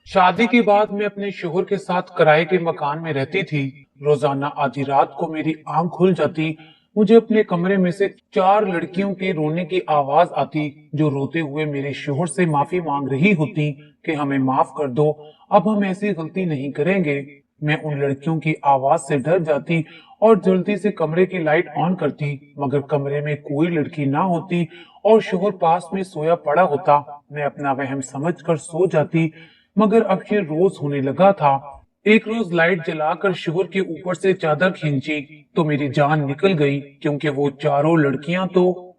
शादी के बाद मैं अपने शोहर के साथ किराए के मकान में रहती थी। रोजाना आधी रात को मेरी आंख खुल जाती, मुझे अपने कमरे में से चार लड़कियों के रोने की आवाज आती, जो रोते हुए मेरे शोहर से माफी मांग रही होती कि हमें माफ कर दो, अब हम ऐसी गलती नहीं करेंगे। मैं उन लड़कियों की आवाज से डर जाती और जल्दी से कमरे की लाइट ऑन करती, मगर कमरे में कोई लड़की ना होती और शोहर पास में सोया पड़ा होता। मैं अपना वहम समझकर सो जाती, मगर अब ये रोज होने लगा था। एक रोज लाइट जलाकर शोहर के ऊपर से चादर खींची तो मेरी जान निकल गई, क्योंकि वो चारों लड़कियां तो।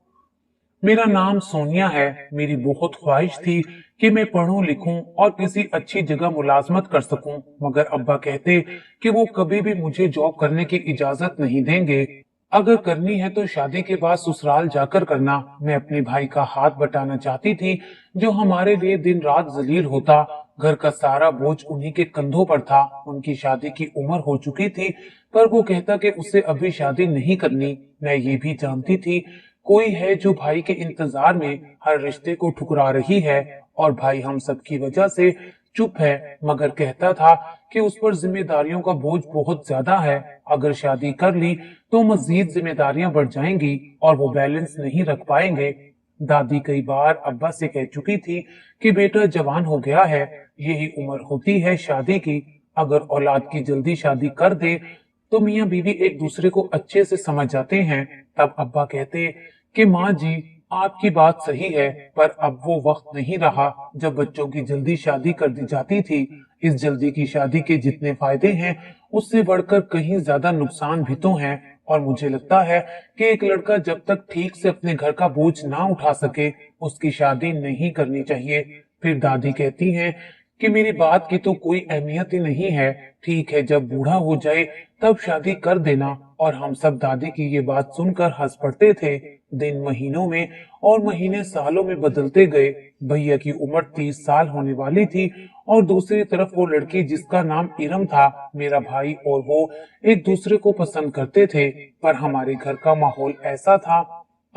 मेरा नाम सोनिया है। मेरी बहुत ख्वाहिश थी कि मैं पढ़ूं लिखूं और किसी अच्छी जगह मुलाजमत कर सकूं, मगर अब्बा कहते कि वो कभी भी मुझे जॉब करने की इजाजत नहीं देंगे। अगर करनी है तो शादी के बाद ससुराल जाकर करना। मैं अपने भाई का हाथ बटाना चाहती थी, जो हमारे लिए दिन रात जलील होता। घर का सारा बोझ उन्हीं के कंधों पर था। उनकी शादी की उम्र हो चुकी थी, पर वो कहता कि उसे अभी शादी नहीं करनी। मैं ये भी जानती थी कोई है जो भाई के इंतजार में हर रिश्ते को ठुकरा रही है, और भाई हम सब की वजह से चुप है, मगर कहता था कि उस पर जिम्मेदारियों का बोझ बहुत ज्यादा है। अगर शादी कर ली तो मजीद जिम्मेदारियां बढ़ जाएंगी और वो बैलेंस नहीं रख पाएंगे। दादी कई बार अब्बा से कह चुकी थी कि बेटा जवान हो गया है, यही उम्र होती है शादी की। अगर औलाद की जल्दी शादी कर दे तो मियाँ बीवी एक दूसरे को अच्छे से समझ जाते हैं। तब अब्बा कहते कि माँ जी, आपकी बात सही है, पर अब वो वक्त नहीं रहा जब बच्चों की जल्दी शादी कर दी जाती थी। इस जल्दी की शादी के जितने फायदे हैं, उससे बढ़कर कहीं ज्यादा नुकसान भी तो हैं। और मुझे लगता है कि एक लड़का जब तक ठीक से अपने घर का बोझ ना उठा सके, उसकी शादी नहीं करनी चाहिए। फिर दादी कहती हैं कि मेरी बात की तो कोई अहमियत ही नहीं है, ठीक है जब बूढ़ा हो जाए तब शादी कर देना। और हम सब दादी की ये बात सुनकर हंस पड़ते थे। दिन महीनों में और महीने सालों में बदलते गए। भैया की उम्र 30 साल होने वाली थी, और दूसरी तरफ वो लड़की जिसका नाम इरम था। मेरा भाई और वो एक दूसरे को पसंद करते थे, पर हमारे घर का माहौल ऐसा था,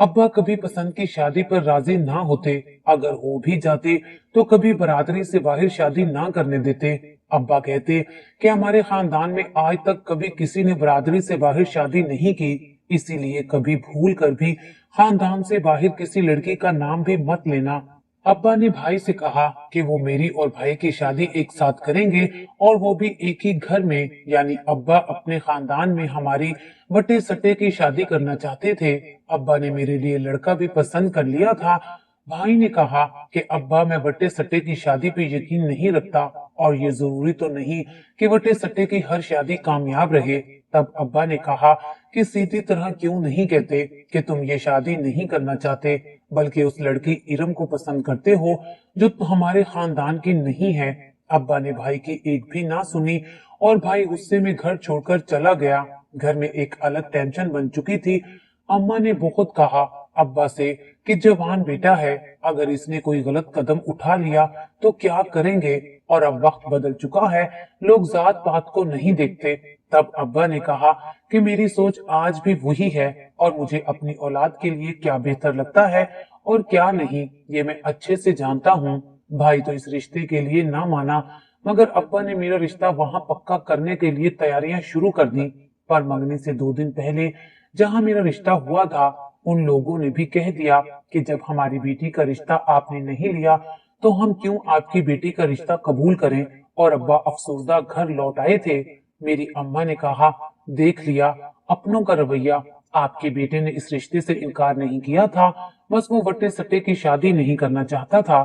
अब्बा कभी पसंद की शादी पर राजी ना होते। अगर हो भी जाते तो कभी बरादरी से बाहर शादी ना करने देते। अब्बा कहते कि हमारे खानदान में आज तक कभी किसी ने बरादरी से बाहर शादी नहीं की, इसीलिए कभी भूल कर भी खानदान से बाहर किसी लड़की का नाम भी मत लेना। अब्बा ने भाई से कहा कि वो मेरी और भाई की शादी एक साथ करेंगे, और वो भी एक ही घर में। यानी अब्बा अपने खानदान में हमारी वटे सटे की शादी करना चाहते थे। अब्बा ने मेरे लिए लड़का भी पसंद कर लिया था। भाई ने कहा कि अब्बा, मैं वटे सटे की शादी पे यकीन नहीं रखता, और ये जरूरी तो नहीं कि वटे सटे की हर शादी कामयाब रहे। तब अब्बा ने कहा कि सीधी तरह क्यों नहीं कहते कि तुम ये शादी नहीं करना चाहते, बल्कि उस लड़की इरम को पसंद करते हो, जो हमारे खानदान की नहीं है। अब्बा ने भाई की एक भी ना सुनी, और भाई गुस्से में घर छोड़कर चला गया। घर में एक अलग टेंशन बन चुकी थी। अम्मा ने बहुत कहा अब्बा से कि जवान बेटा है, अगर इसने कोई गलत कदम उठा लिया तो क्या करेंगे। और अब वक्त बदल चुका है, लोग जात पात को नहीं देखते। तब अब्बा ने कहा कि मेरी सोच आज भी वही है, और मुझे अपनी औलाद के लिए क्या बेहतर लगता है और क्या नहीं, ये मैं अच्छे से जानता हूँ। भाई तो इस रिश्ते के लिए ना माना, मगर अब्बा ने मेरा रिश्ता वहां पक्का करने के लिए तैयारियां शुरू कर दी। पर मंगनी से 2 दिन पहले जहां मेरा रिश्ता हुआ था, उन लोगों ने भी कह दिया कि जब हमारी बेटी का रिश्ता आपने नहीं लिया तो हम क्यों आपकी बेटी का रिश्ता कबूल करें। और अब्बा अफसोसदा घर लौट आए थे। मेरी अम्मा ने कहा, देख लिया अपनों का रवैया, आपके बेटे ने इस रिश्ते से इनकार नहीं किया था, बस वो वट्टे सट्टे की शादी नहीं करना चाहता था।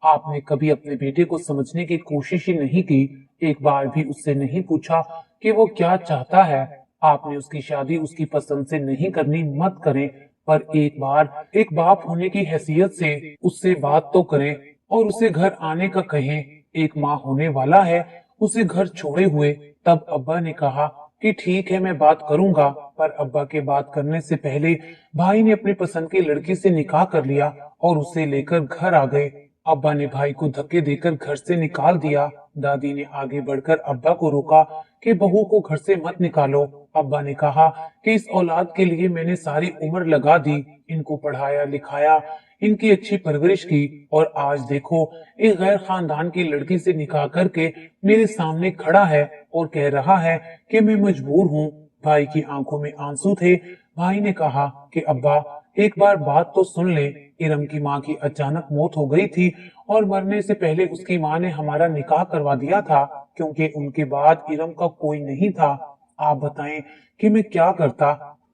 आपने कभी अपने बेटे को समझने की कोशिश ही नहीं की, एक बार भी उससे नहीं पूछा कि वो क्या चाहता है। आपने उसकी शादी उसकी पसंद से नहीं करनी मत करें, पर एक बार एक बाप होने की हैसियत से उससे बात तो करें और उसे घर आने का कहें। एक माँ होने वाला है उसे घर छोड़े हुए। तब अब्बा ने कहा कि ठीक है, मैं बात करूंगा। पर अब्बा के बात करने से पहले भाई ने अपनी पसंद की लड़की से निकाह कर लिया और उसे लेकर घर आ गए। अब्बा ने भाई को धक्के देकर घर से निकाल दिया। दादी ने आगे बढ़कर अब्बा को रोका कि बहू को घर से मत निकालो। अब्बा ने कहा कि इस औलाद के लिए मैंने सारी उम्र लगा दी, इनको पढ़ाया लिखाया, इनकी अच्छी परवरिश की और आज देखो एक गैर खानदान की लड़की से निकाह करके मेरे सामने खड़ा है और कह रहा है कि मैं मजबूर हूँ। भाई की आंखों में आंसू थे। भाई ने कहा कि अब्बा एक बार बात तो सुन ले, इरम की माँ की अचानक मौत हो गई थी और मरने से पहले उसकी माँ ने हमारा निकाह करवा दिया था, क्योंकि उनके बाद इरम का कोई नहीं था। आप बताएं कि मैं क्या करता।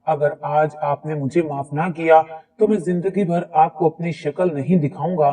अगर आज आपने मुझे माफ ना किया तो मैं जिंदगी भर आपको अपनी शक्ल नहीं दिखाऊंगा।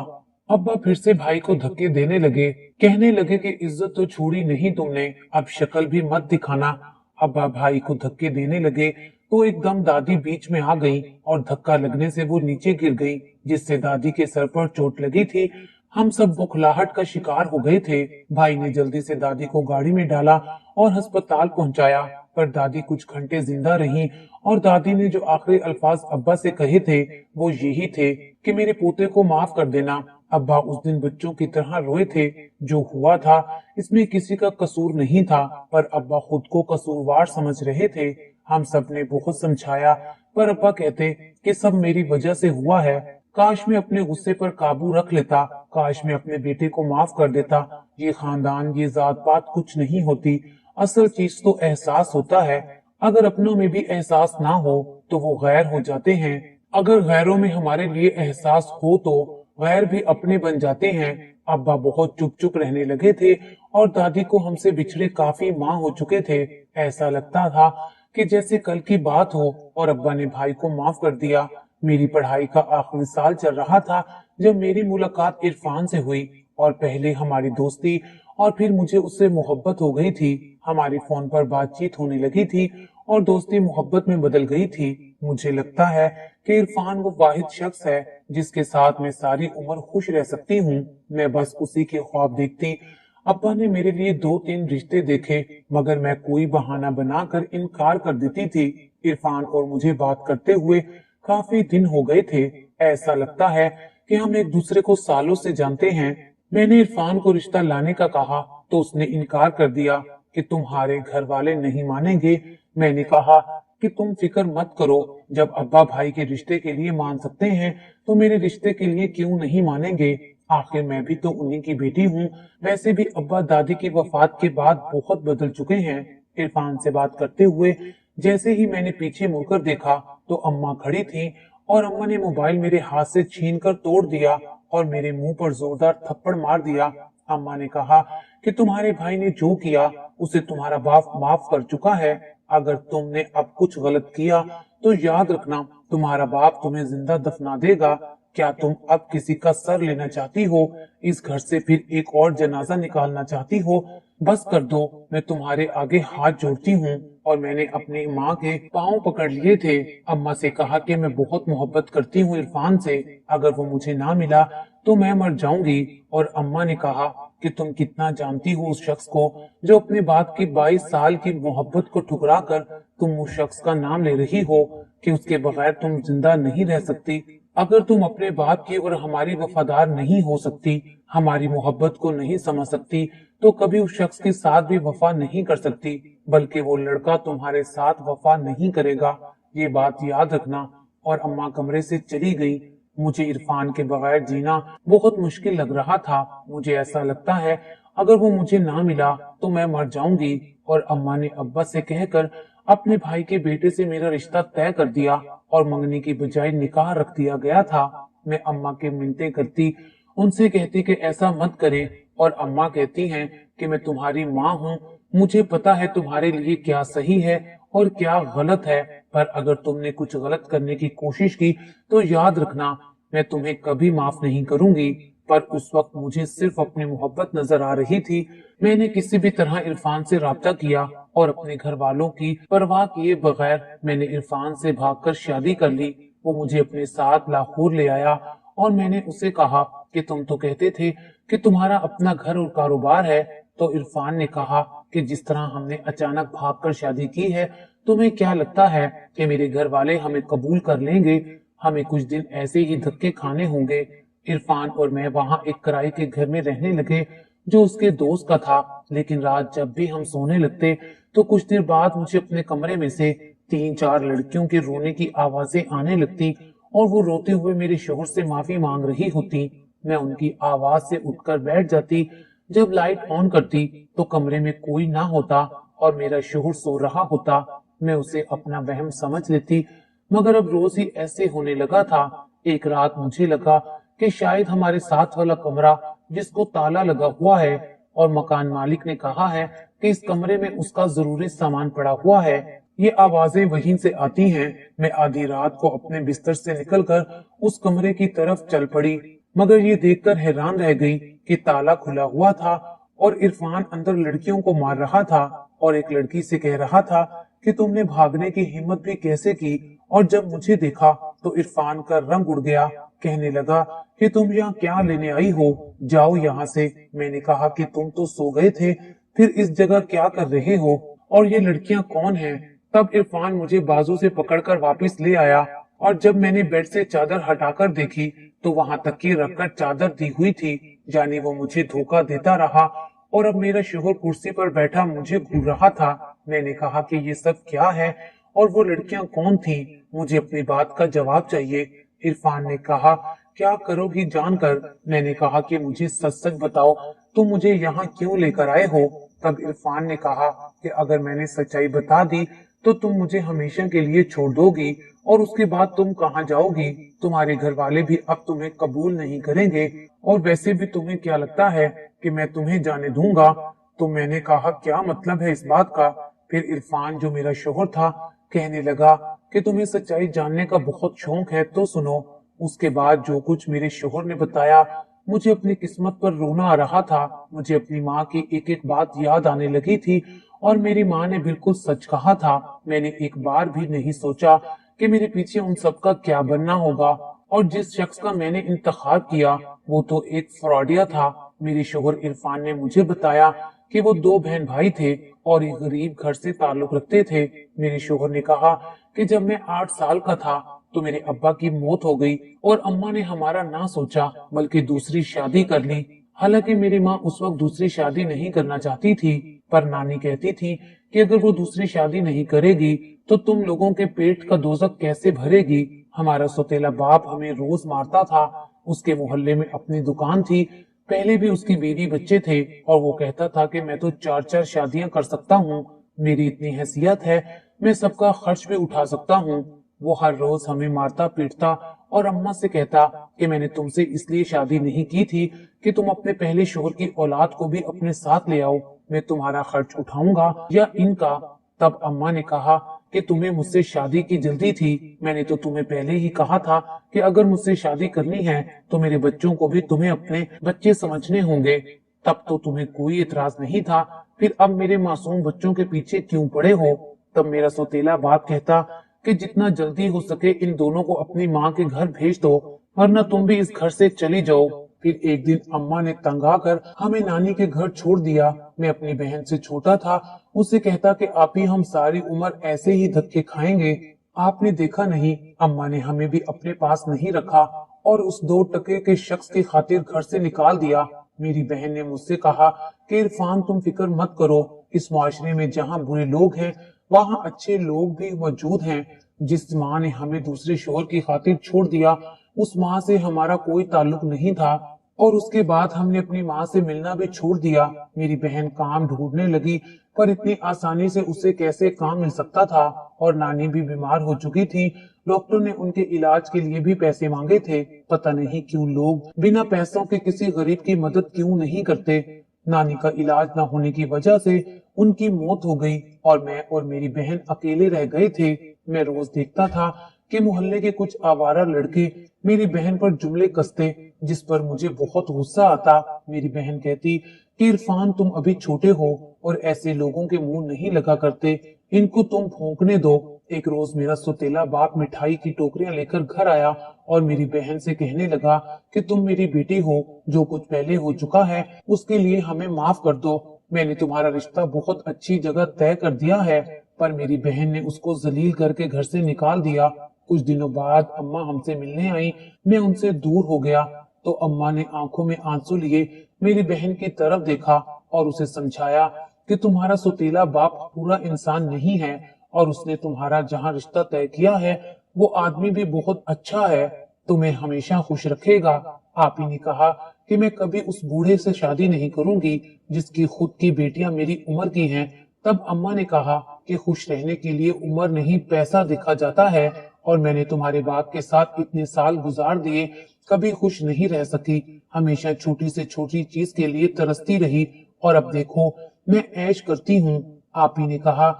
अब्बा फिर से भाई को धक्के देने लगे, कहने लगे कि इज्जत तो छोड़ी नहीं तुमने, अब शक्ल भी मत दिखाना। अब्बा भाई को धक्के देने लगे तो एकदम दादी बीच में आ गई और धक्का लगने से वो नीचे गिर गई, जिससे दादी के सर पर चोट लगी थी। हम सब बुखलाहट का शिकार हो गए थे। भाई ने जल्दी से दादी को गाड़ी में डाला और अस्पताल पहुंचाया, पर दादी कुछ घंटे जिंदा रही और दादी ने जो आखिरी अल्फाज अब्बा से कहे थे वो यही थे कि मेरे पोते को माफ कर देना। अब्बा उस दिन बच्चों की तरह रोए थे। जो हुआ था इसमें किसी का कसूर नहीं था, पर अब्बा खुद को कसूरवार समझ रहे थे। हम सब ने बहुत समझाया, पर अब्बा कहते कि सब मेरी वजह से हुआ है। काश मैं अपने गुस्से पर काबू रख लेता, काश मैं अपने बेटे को माफ कर देता। ये खानदान, ये जात पात कुछ नहीं होती, असल चीज तो एहसास होता है। अगर अपनों में भी एहसास ना हो तो वो गैर हो जाते हैं। अगर गैरों में हमारे लिए एहसास हो तो गैर भी अपने बन जाते हैं। अब्बा बहुत चुप चुप रहने लगे थे और दादी को हमसे बिछड़े काफी माह हो चुके थे। ऐसा लगता था कि जैसे कल की बात हो, और अब्बा ने भाई को माफ कर दिया। मेरी पढ़ाई का आखिरी साल चल रहा था जब मेरी मुलाकात इरफान से हुई, और पहले हमारी दोस्ती और फिर मुझे उससे मोहब्बत हो गई थी। हमारी फोन पर बातचीत होने लगी थी और दोस्ती मोहब्बत में बदल गई थी। मुझे लगता है कि इरफान वो वाहिद शख्स है जिसके साथ मैं सारी उम्र खुश रह सकती हूँ। मैं बस उसी के ख्वाब देखती। अब्बा ने मेरे लिए 2-3 रिश्ते देखे, मगर मैं कोई बहाना बनाकर इनकार कर देती थी। इरफान और मुझे बात करते हुए काफी दिन हो गए थे। ऐसा लगता है कि हम एक दूसरे को सालों से जानते हैं। मैंने इरफान को रिश्ता लाने का कहा तो उसने इनकार कर दिया कि तुम्हारे घर वाले नहीं मानेंगे। मैंने कहा कि तुम फिक्र मत करो, जब अब्बा भाई के रिश्ते के लिए मान सकते हैं तो मेरे रिश्ते के लिए क्यों नहीं मानेंगे। आखिर मैं भी तो उन्हीं की बेटी हूँ। वैसे भी अब्बा दादी की वफात के बाद बहुत बदल चुके हैं। इरफान से बात करते हुए जैसे ही मैंने पीछे मुड़कर देखा तो अम्मा खड़ी थी और अम्मा ने मोबाइल मेरे हाथ से छीनकर तोड़ दिया और मेरे मुंह पर जोरदार थप्पड़ मार दिया। अम्मा ने कहा कि तुम्हारे भाई ने जो किया उसे तुम्हारा बाप माफ कर चुका है। अगर तुमने अब कुछ गलत किया तो याद रखना तुम्हारा बाप तुम्हें जिंदा दफना देगा। क्या तुम अब किसी का सर लेना चाहती हो? इस घर से फिर एक और जनाजा निकालना चाहती हो? बस कर दो, मैं तुम्हारे आगे हाथ जोड़ती हूँ। और मैंने अपनी माँ के पाँव पकड़ लिए थे। अम्मा से कहा कि मैं बहुत मोहब्बत करती हूँ इरफान से, अगर वो मुझे ना मिला तो मैं मर जाऊंगी। और अम्मा ने कहा कि तुम कितना जानती हो उस शख्स को जो अपने बाप की 22 साल की मोहब्बत को ठुकरा कर तुम उस शख्स का नाम ले रही हो कि उसके बगैर तुम जिंदा नहीं रह सकती। अगर तुम अपने बाप की और हमारी वफादार नहीं हो सकती, हमारी मोहब्बत को नहीं समझ सकती, तो कभी उस शख्स के साथ भी वफा नहीं कर सकती, बल्कि वो लड़का तुम्हारे साथ वफा नहीं करेगा। ये बात याद रखना। और अम्मा कमरे से चली गई। मुझे इरफान के बगैर जीना बहुत मुश्किल लग रहा था। मुझे ऐसा लगता है अगर वो मुझे ना मिला तो मैं मर जाऊंगी। और अम्मा ने अब्बा से कहकर अपने भाई के बेटे से मेरा रिश्ता तय कर दिया और मंगनी की बजाय निकाह रख दिया गया था। मैं अम्मा के मिन्नतें करती, उनसे कहती कि ऐसा मत करें, और अम्मा कहती हैं कि मैं तुम्हारी माँ हूँ, मुझे पता है तुम्हारे लिए क्या सही है और क्या गलत है, पर अगर तुमने कुछ गलत करने की कोशिश की तो याद रखना मैं तुम्हें कभी माफ नहीं करूंगी। पर उस वक्त मुझे सिर्फ अपनी मोहब्बत नजर आ रही थी। मैंने किसी भी तरह इरफान से राब्ता किया और अपने घर वालों की परवाह किए बगैर मैंने इरफान से भागकर शादी कर ली। वो मुझे अपने साथ लाहौर ले आया और मैंने उसे कहा कि तुम तो कहते थे कि तुम्हारा अपना घर और कारोबार है। तो इरफान ने कहा कि जिस तरह हमने अचानक भागकर शादी की है, तुम्हें क्या लगता है कि मेरे घर वाले हमें कबूल कर लेंगे? हमें कुछ दिन ऐसे ही धक्के खाने होंगे। इरफान और मैं वहां एक किराए के घर में रहने लगे जो उसके दोस्त का था। लेकिन रात जब भी हम सोने लगते तो कुछ देर बाद मुझे अपने कमरे में से 3-4 लड़कियों के रोने की आवाजें आने लगती और वो रोते हुए मेरे शोहर से माफी मांग रही होती। मैं उनकी आवाज से उठकर बैठ जाती। जब लाइट ऑन करती तो कमरे में कोई ना होता और मेरा शोहर सो रहा होता। मैं उसे अपना वहम समझ लेती, मगर अब रोज ही ऐसे होने लगा था। एक रात मुझे लगा कि शायद हमारे साथ वाला कमरा जिसको ताला लगा हुआ है और मकान मालिक ने कहा है कि इस कमरे में उसका जरूरी सामान पड़ा हुआ है, ये आवाजें वहीं से आती हैं। मैं आधी रात को अपने बिस्तर से निकलकर उस कमरे की तरफ चल पड़ी, मगर ये देखकर हैरान रह गई कि ताला खुला हुआ था और इरफान अंदर लड़कियों को मार रहा था और एक लड़की से कह रहा था कि तुमने भागने की हिम्मत भी कैसे की। और जब मुझे देखा तो इरफान का रंग उड़ गया। कहने लगा कि तुम यहाँ क्या लेने आई हो, जाओ यहाँ से। मैंने कहा कि तुम तो सो गए थे, फिर इस जगह क्या कर रहे हो और ये लड़कियां कौन हैं? तब इरफान मुझे बाजू से पकड़कर वापस ले आया और जब मैंने बेड से चादर हटाकर देखी तो वहां तकिए रखकर चादर दी हुई थी, यानी वो मुझे धोखा देता रहा। और अब मेरा शोहर कुर्सी पर बैठा मुझे घूर रहा था। मैंने कहा कि ये सब क्या है और वो लड़कियां कौन थीं? मुझे अपनी बात का जवाब चाहिए। इरफान ने कहा, क्या करोगी जानकर? मैंने कहा कि मुझे सच सच बताओ, तुम मुझे यहाँ क्यों लेकर आए हो? तब इरफान ने कहा कि अगर मैंने सच्चाई बता दी तो तुम मुझे हमेशा के लिए छोड़ दोगी और उसके बाद तुम कहाँ जाओगी? तुम्हारे घर वाले भी अब तुम्हें कबूल नहीं करेंगे और वैसे भी तुम्हें क्या लगता है कि मैं तुम्हें जाने दूंगा? तो मैंने कहा, क्या मतलब है इस बात का? फिर इरफान जो मेरा शोहर था कहने लगा कि तुम्हें सच्चाई जानने का बहुत शौक है, तो सुनो। उसके बाद जो कुछ मेरे शोहर ने बताया, मुझे अपनी किस्मत पर रोना आ रहा था। मुझे अपनी माँ की एक एक बात याद आने लगी थी और मेरी माँ ने बिल्कुल सच कहा था। मैंने एक बार भी नहीं सोचा कि मेरे पीछे उन सबका क्या बनना होगा और जिस शख्स का मैंने इंतखाब किया वो तो एक फ्रॉडिया था। मेरे शोहर इरफान ने मुझे बताया कि वो 2 बहन भाई थे और एक गरीब घर से ताल्लुक रखते थे। मेरे शोहर ने कहा कि जब मैं 8 साल का था तो मेरे अब्बा की मौत हो गई और अम्मा ने हमारा ना सोचा बल्कि दूसरी शादी कर ली। हालांकि मेरी माँ उस वक्त दूसरी शादी नहीं करना चाहती थी, पर नानी कहती थी कि अगर वो दूसरी शादी नहीं करेगी तो तुम लोगों के पेट का दोजक कैसे भरेगी। हमारा सौतेला बाप हमें रोज मारता था। उसके मोहल्ले में अपनी दुकान थी, पहले भी उसकी बीवी बच्चे थे और वो कहता था कि मैं तो 4-4 शादियां कर सकता हूँ, मेरी इतनी हैसियत है, मैं सबका खर्च भी उठा सकता हूँ। वो हर रोज हमें मारता पीटता और अम्मा से कहता कि मैंने तुमसे इसलिए शादी नहीं की थी कि तुम अपने पहले शोहर की औलाद को भी अपने साथ ले आओ, मैं तुम्हारा खर्च उठाऊंगा या इनका। तब अम्मा ने कहा कि तुम्हें मुझसे शादी की जल्दी थी, मैंने तो तुम्हें पहले ही कहा था कि अगर मुझसे शादी करनी है तो मेरे बच्चों को भी तुम्हें अपने बच्चे समझने होंगे। तब तो तुम्हें कोई इतराज नहीं था, फिर अब मेरे मासूम बच्चों के पीछे क्यों पड़े हो? तब मेरा सौतेला बाप कहता कि जितना जल्दी हो सके इन दोनों को अपनी माँ के घर भेज दो, वरना तुम भी इस घर से चली जाओ। फिर एक दिन अम्मा ने तंग आकर हमें नानी के घर छोड़ दिया। मैं अपनी बहन से छोटा था, उससे कहता कि आप ही हम सारी उम्र ऐसे ही धक्के खाएंगे। आपने देखा नहीं, अम्मा ने हमें भी अपने पास नहीं रखा और उस 2 टके के शख्स की खातिर घर से निकाल दिया। मेरी बहन ने मुझसे कहा कि इरफान तुम फिक्र मत करो, इस मुआशरे में जहाँ बुरे लोग हैं वहाँ अच्छे लोग भी मौजूद हैं। जिस माँ ने हमें दूसरे शोहर की खातिर छोड़ दिया उस माँ से हमारा कोई ताल्लुक नहीं था और उसके बाद हमने अपनी माँ से मिलना भी छोड़ दिया। मेरी बहन काम ढूंढने लगी, पर इतनी आसानी से उसे कैसे काम मिल सकता था और नानी भी बीमार हो चुकी थी। डॉक्टर ने उनके इलाज के लिए भी पैसे मांगे थे। पता नहीं क्यों लोग बिना पैसों के किसी गरीब की मदद क्यों नहीं करते। नानी का इलाज न होने की वजह से उनकी मौत हो गई और मैं और मेरी बहन अकेले रह गए थे। मैं रोज देखता था कि मोहल्ले के कुछ आवारा लड़के मेरी बहन पर जुमले कसते, जिस पर मुझे बहुत गुस्सा आता। मेरी बहन कहती कि इरफान तुम अभी छोटे हो और ऐसे लोगों के मुंह नहीं लगा करते, इनको तुम भौंकने दो। एक रोज मेरा सौतेला बाप मिठाई की टोकरियां लेकर घर आया और मेरी बहन से कहने लगा कि तुम मेरी बेटी हो, जो कुछ पहले हो चुका है उसके लिए हमें माफ कर दो। मैंने तुम्हारा रिश्ता बहुत अच्छी जगह तय कर दिया है। पर मेरी बहन ने उसको जलील करके घर से निकाल दिया। कुछ दिनों बाद अम्मा हमसे मिलने आई, मैं उनसे दूर हो गया तो अम्मा ने आंखों में आंसू लिए मेरी बहन की तरफ देखा और उसे समझाया कि तुम्हारा सौतेला बाप पूरा इंसान नहीं है और उसने तुम्हारा जहाँ रिश्ता तय किया है वो आदमी भी बहुत अच्छा है, तुम्हें हमेशा खुश रखेगा। आप ही ने कहा कि मैं कभी उस बूढ़े से शादी नहीं करूंगी जिसकी खुद की बेटियां मेरी उम्र की हैं। तब अम्मा ने कहा कि खुश रहने के लिए उम्र नहीं पैसा देखा जाता है, और मैंने तुम्हारे बाप के साथ इतने साल गुजार दिए, कभी खुश नहीं रह सकी, हमेशा छोटी से छोटी चीज के लिए तरसती रही, और अब देखो मैं ऐश करती हूँ। आप ही ने कहा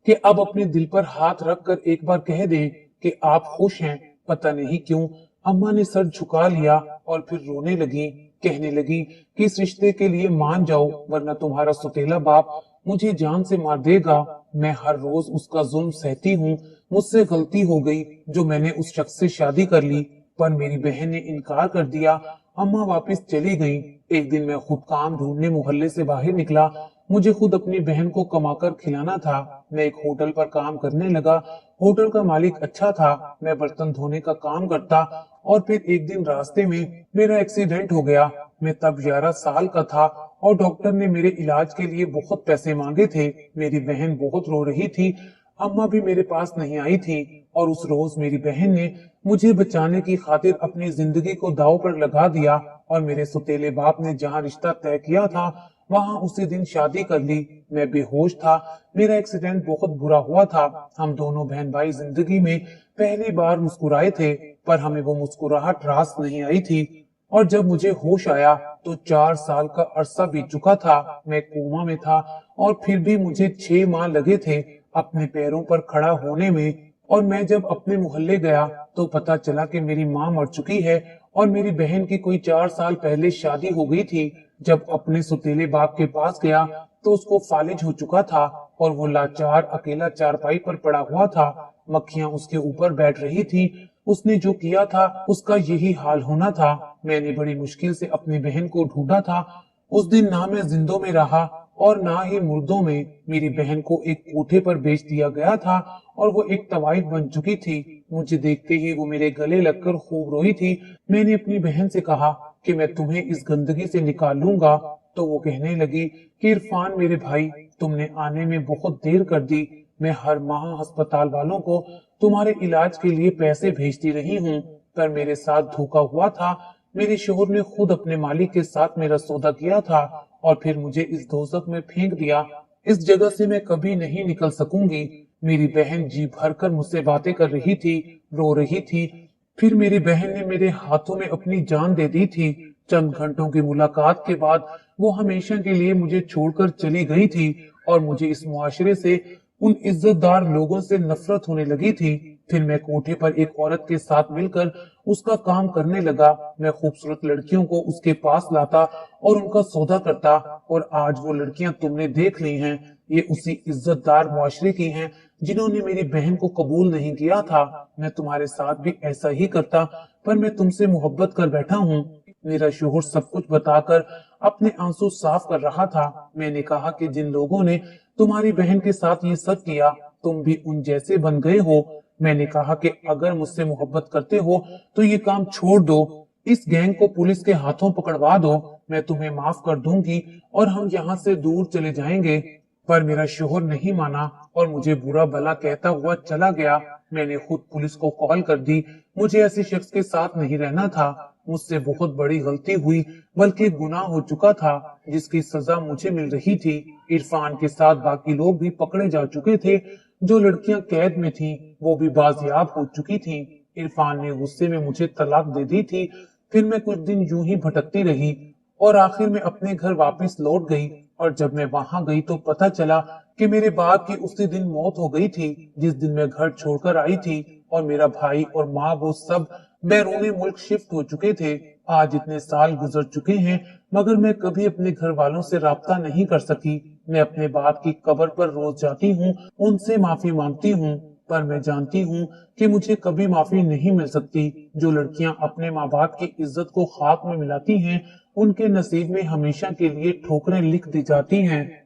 कि अब अपने दिल पर हाथ रख कर एक बार कह दे कि आप खुश हैं। पता नहीं क्यों अम्मा ने सर झुका लिया और फिर रोने लगी, कहने लगी कि इस रिश्ते के लिए मान जाओ, वरना तुम्हारा सुतेला बाप मुझे जान से मार देगा। मैं हर रोज उसका जुल्म सहती हूँ, मुझसे गलती हो गई जो मैंने उस शख्स से शादी कर ली, पर मेरी बहन ने इनकार कर दिया। अम्मा वापस चली गई। एक दिन मैं खुद काम ढूंढने मोहल्ले से बाहर निकला। मुझे खुद अपनी बहन को कमाकर खिलाना था। मैं एक होटल पर काम करने लगा। होटल का मालिक अच्छा था, मैं बर्तन धोने का काम करता। और फिर एक दिन रास्ते में मेरा एक्सीडेंट हो गया। मैं तब 11 साल का था और डॉक्टर ने मेरे इलाज के लिए बहुत पैसे मांगे थे। मेरी बहन बहुत रो रही थी। अम्मा भी मेरे पास नहीं आई थी, और उस रोज मेरी बहन ने मुझे बचाने की खातिर अपनी जिंदगी को दांव पर लगा दिया, और मेरे सुतेले बाप ने जहाँ रिश्ता तय किया था वहां उसी दिन शादी कर ली। मैं बेहोश था। मेरा एक्सीडेंट बहुत बुरा हुआ था। हम दोनों बहन भाई जिंदगी में पहली बार मुस्कुराए थे, पर हमें वो मुस्कुराहट रास नहीं आई थी। और जब मुझे होश आया तो 4 साल का अरसा बीत चुका था। मैं कोमा में था, और फिर भी मुझे 6 माह लगे थे अपने पैरों पर खड़ा होने में। और मैं जब अपने मोहल्ले गया तो पता चला कि मेरी माँ मर चुकी है, और मेरी बहन की कोई 4 साल पहले शादी हो गई थी। जब अपने सुतेले बाप के पास गया तो उसको फालिज हो चुका था, और वो लाचार अकेला चारपाई पर पड़ा हुआ था। मक्खियां उसके ऊपर बैठ रही थी। उसने जो किया था उसका यही हाल होना था। मैंने बड़ी मुश्किल से अपनी बहन को ढूंढा था। उस दिन ना मैं जिंदों में रहा और ना ही मुर्दों में। मेरी बहन को एक कोठे पर बेच दिया गया था, और वो एक तवाइफ बन चुकी थी। मुझे देखते ही वो मेरे गले लगकर खूब रोई थी। मैंने अपनी बहन से कहा कि मैं तुम्हें इस गंदगी से निकाल लूंगा, तो वो कहने लगी कि इरफान मेरे भाई, तुमने आने में बहुत देर कर दी। मैं हर माह अस्पताल वालों को तुम्हारे इलाज के लिए पैसे भेजती रही हूँ, पर मेरे साथ धोखा हुआ था। मेरे शोहर ने खुद अपने मालिक के साथ मेरा सौदा किया था, और फिर मुझे इस दोजख में फेंक दिया। इस जगह से मैं कभी नहीं निकल सकूंगी। मेरी बहन जी भरकर मुझसे बातें कर रही थी, रो रही थी। फिर मेरी बहन ने मेरे हाथों में अपनी जान दे दी थी। चंद घंटों की मुलाकात के बाद वो हमेशा के लिए मुझे छोड़कर चली गई थी, और मुझे इस मुआशरे से, उन इज्जतदार लोगों से नफरत होने लगी थी। फिर मैं कोठे पर एक औरत के साथ मिलकर उसका काम करने लगा। मैं खूबसूरत लड़कियों को उसके पास लाता और उनका सौदा करता, और आज वो लड़कियां तुमने देख ली हैं, ये उसी इज्जतदार मुआशरे की हैं जिन्होंने मेरी बहन को कबूल नहीं किया था। मैं तुम्हारे साथ भी ऐसा ही करता, पर मैं तुमसे मोहब्बत कर बैठा हूँ। मेरा शोहर सब कुछ बताकर अपने आंसू साफ कर रहा था। मैंने कहा कि जिन लोगों ने तुम्हारी बहन के साथ ये सब किया, तुम भी उन जैसे बन गए हो। मैंने कहा कि अगर मुझसे मोहब्बत करते हो तो ये काम छोड़ दो, इस गैंग को पुलिस के हाथों पकड़वा दो, मैं तुम्हें माफ कर दूंगी और हम यहाँ से दूर चले जाएंगे। पर मेरा शोहर नहीं माना और मुझे बुरा भला कहता हुआ चला गया। मैंने खुद पुलिस को कॉल कर दी। मुझे ऐसे शख्स के साथ नहीं रहना था। मुझसे बहुत बड़ी गलती हुई, बल्कि गुनाह हो चुका था जिसकी सजा मुझे मिल रही थी। इरफान के साथ बाकी लोग भी पकड़े जा चुके थे। जो लड़कियां कैद में थीं, वो भी बाजियाब हो चुकी थीं। इरफान ने गुस्से में मुझे तलाक दे दी थी। फिर मैं कुछ दिन यूं ही भटकती रही, और आखिर में अपने घर वापस लौट गई। और जब मैं वहां गई तो पता चला कि मेरे बाप की उसी दिन मौत हो गई थी जिस दिन मैं घर छोड़कर आई थी, और मेरा भाई और माँ वो सब बैरूनी मुल्क शिफ्ट हो चुके थे। आज इतने साल गुजर चुके हैं, मगर मैं कभी अपने घर वालों से राब्ता नहीं कर सकी। मैं अपने बाप की कब्र पर रोज जाती हूँ, उनसे माफी मांगती हूँ, पर मैं जानती हूँ कि मुझे कभी माफी नहीं मिल सकती। जो लड़कियां अपने माँ बाप की इज्जत को खाक में मिलाती हैं, उनके नसीब में हमेशा के लिए ठोकरें लिख दी जाती हैं।